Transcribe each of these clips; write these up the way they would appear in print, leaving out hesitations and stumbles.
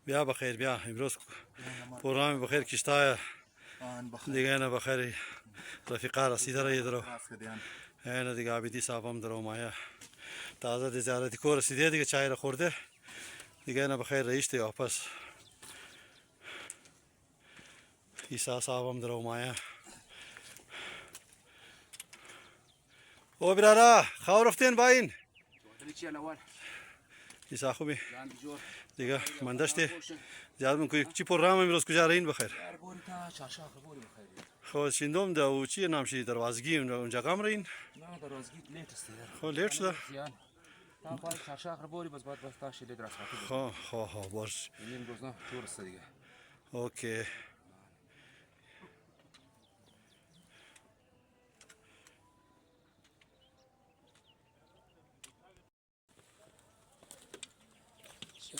بیا بخیر بیا امروز پروگرام بخیر کشتای دیگه نه بخیر رفیقا رسیده رای درو نه دیگه عابدی صاحب هم درو مایا تازه زیارتی کور رسیده دیگه چای را خورده دیگه نه بخیر رئیس دیگه واپس عیسی صاحب هم درو مایا او برادر خبر رفتین باین عیسی خوبی دیگه من داشتی زیاد من چی پروگرام امروز کجا رین بخیر خب شیندم ده و چی نام شدی دروازگی اونجا کام رین نه دروازگی لیت است خب لیت شده تا باید چهارشاخ بوری بس باید بس تاشی لیت راست خب باش نیم روز نه چور است دیگه اوکی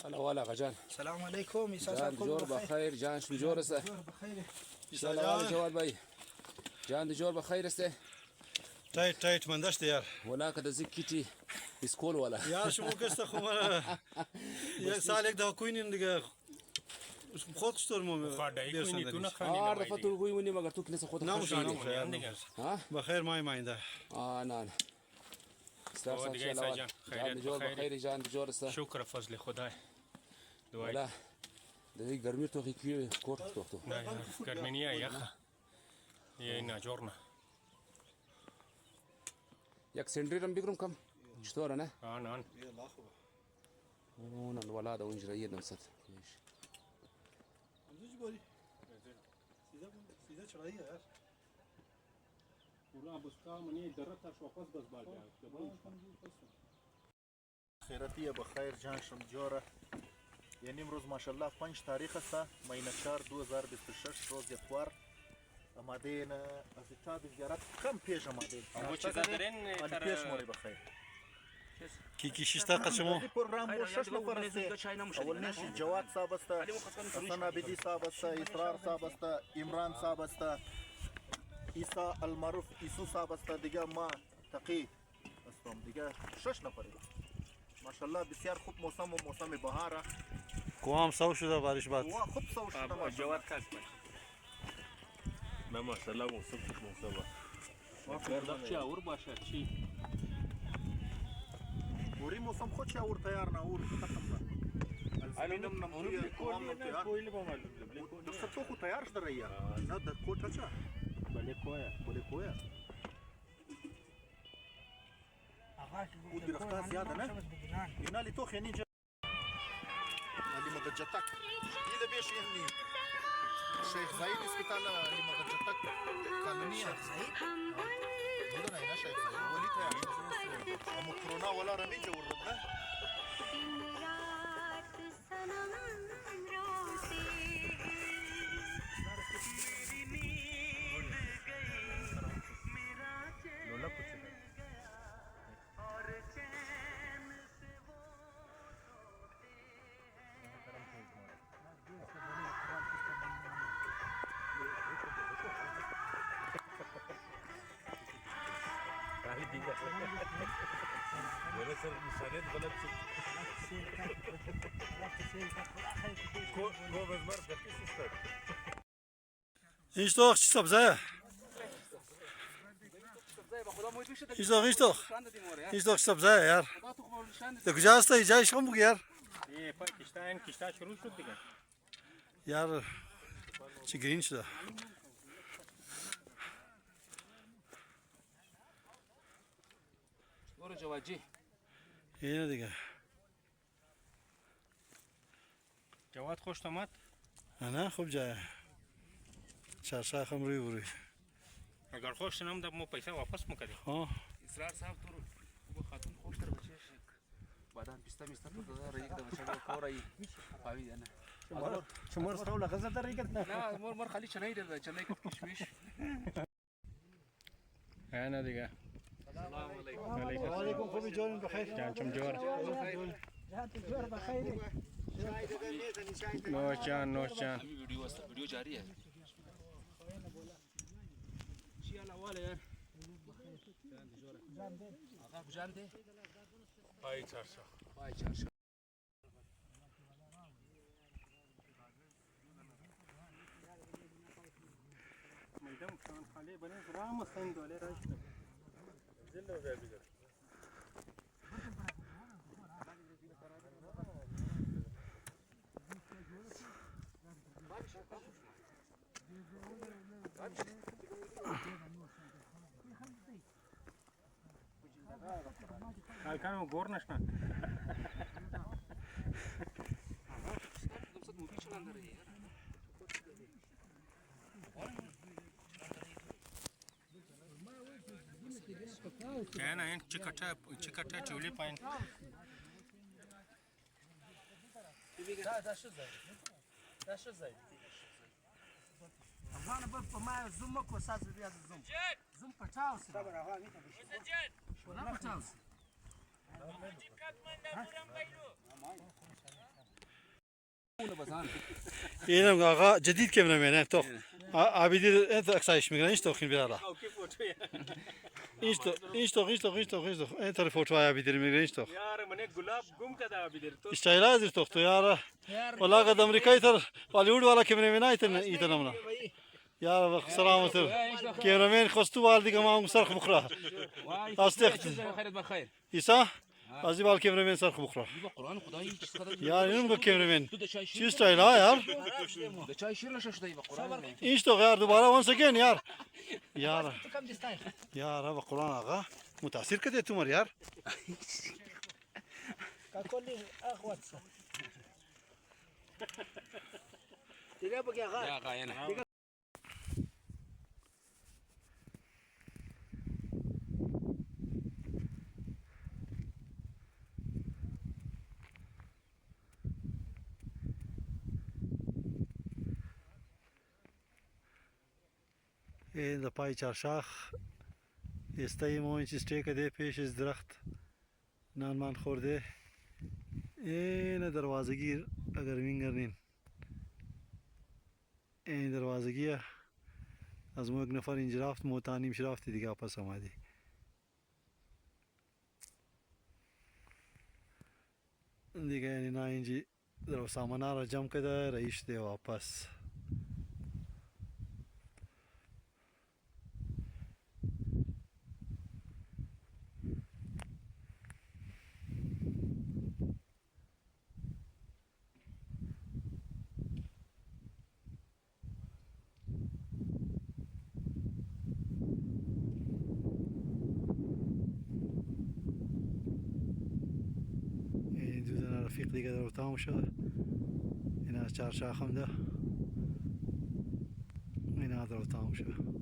سلام والا جان سلام علیکم جان جور بخیر جان شو جور است سلام جواد بای جان جور بخیر است تایت من داشت یار ولا کده زکیتی اسکول ولا یار شما کست خو یک سال یک دا کوینین دیگه خود شترمو خدای کوینی تو نخوانی عارف تو گویونی مگر تو کلیس خود نموشانم ها بخیر مای ماینده نه استاد دیگه جان جور بخیر جان جور است شکر فضل خدای ولا دیگه گرمی تو کی کوت تو نه گرمی نیه یخه یه نه جورنا یک سندری رم بگیرم کم چطوره نه آن اون الولاد اونجا رأيه نمسد سیده چرایی یار پورا بسکا منی درت تا واپس بس بال خیرتی بخیر جان شم جوره یعنی امروز ماشاءالله 5 تاریخ است ماینه 4 2026 روز اتوار آماده نه از تا زیارت کم پیش آماده او چیزا درین تر پیش موری بخیر کی شیشتا قشمو پروگرام مو شش نفر است اول نش جواد صاحب است حسن عابدی صاحب است اسرار صاحب است عمران صاحب است عیسی المعروف عیسی صاحب است دیگه ما تقی استم دیگه شش نفر ماشاءالله بسیار خوب موسم و موسم بهاره کوام سو شده بارش بعد خوب سو شده جواد کس ما ماشاءالله موسم چی اور باشه چی اوری موسم خود چه اور تیار نه اور ختم ده الزمینم نموری کوام نم تیار دست تو خود تیار شده ریا نه در کوتا چه بله کویا او درختا زیاده نه اینا لی تو خیلی جا علی مدجتک ایده بیش یعنی شیخ زاید اسپیتال علی مدجتک کانونیه شیخ زاید بدون اینا شیخ زاید ولی تیار اما کرونا ولا رمی جور ده اینش تو چی سبزه اینش تو سبزه یار ده کجا است جایش کم بگی یار یه پای کشتا شروع شد دیگه یار چی گرین شده برو جواد جی اینه دیگه جواد خوش آمد نه خوب جای چهارشاخ هم روی بروی اگر خوش نمود مو پیسه واپس میکنیم اسرار صاحب تو رو خاتون خوش تر بچه بعدان پیستا تو داره یک دو بچه کورایی فاوی نه شما رو لا غزل در ریکت نه مر خالی چنای در چنای کشمش نه دیگه سلام علیکم و علیکم خوبی جان بخیر جان چم جور جور بخیر نوش جان ویدیو جاری ہے چی الاول یار جان دے پای چارشا پای چارشا عليه بني رامس عنده عليه راجل زله وبيبي كانوا غورنشنا انا انت چکټه چولې پاین دا شو ځای افغان په ما زوم کو ساز بیا زوم پټاو سره صبر هغه نه ولا پټاو اینم آقا جدید کیمرا مینه تو عابدی انت اکسایش میگن اینش توخین بیاره اینش تو این طرف فوتو عابدی میگن اینش تو یار منه گلاب گم کده عابدی تو استایل از تو یار والله قد امریکایی تر هالیوود والا کیمرا مینه ایتن يا سلامة كيرمين خستو والدي ما سرخ بكرة أستخت خير بخير يسا أزي بالكيرمين سرخ بكرة قرآن خدایی يا نمك كيرمين شو ستايل يار ده چای شیر نشه شده قرآن إيش تو غير دوباره once again يار کم دستای يا رب قرآن آقا متأثر كده تمر يار کاکلی اخوات دیگه بگه آقا یا آقا یعنی این د پای چارشاخ استای موین چی استیکه ده پیش از درخت نان مان خورده این دروازه گیر اگر مینگرنین این دروازه گیه از مو یک نفر اینجا رفت موتانیم شرفت دیگه واپس آمدی دیگه یعنی نه اینجا در سامانا را جمع کده رئیس ده واپس رفیق دیگه در اتاق شد این از چارشاخم ده این در اتاق شد